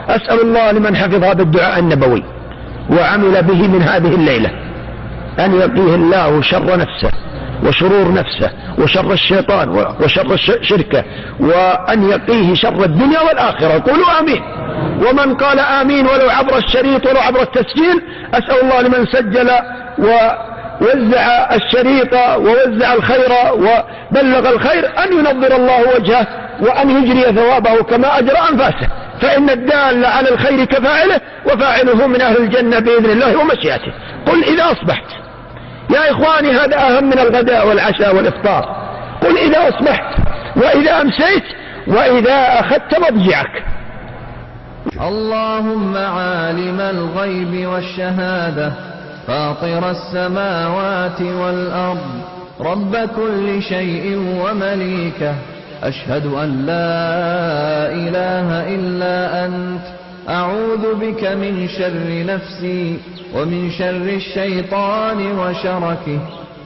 أسأل الله لمن حفظ هذا الدعاء النبوي وعمل به من هذه الليلة أن يقيه الله شر نفسه وشرور نفسه وشر الشيطان وشر شركه، وأن يقيه شر الدنيا والآخرة. قولوا آمين. ومن قال آمين ولو عبر الشريط ولو عبر التسجيل، أسأل الله لمن سجل ووزع الشريط ووزع الخير وبلغ الخير أن ينظر الله وجهه وأن يجري ثوابه كما أجرى أنفاسه، فإن الدال على الخير كفاعله، وفاعله من أهل الجنة بإذن الله ومشيئته. قل إذا أصبحت، يا إخواني هذا أهم من الغداء والعشاء والإفطار. قل إذا أصبحت وإذا أمسيت وإذا أخذت مضجعك. اللهم عالم الغيب والشهادة فاطر السماوات والأرض رب كل شيء ومليكه، أشهد أن لا إله إلا أنت، أعوذ بك من شر نفسي ومن شر الشيطان وشركه،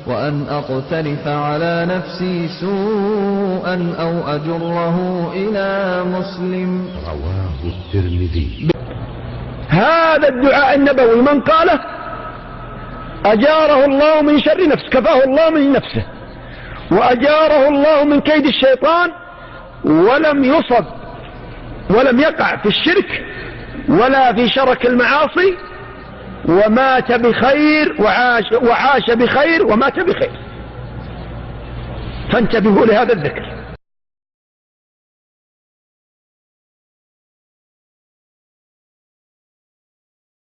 وأن أقترف على نفسي سوءا أو أجره إلى مسلم. رواه الترمذي. هذا الدعاء النبوي من قاله أجاره الله من شر نفسه، كفاه الله من نفسه، وأجاره الله من كيد الشيطان، ولم يصب ولم يقع في الشرك ولا في شرك المعاصي، ومات بخير وعاش بخير ومات بخير. فانتبهوا لهذا الذكر.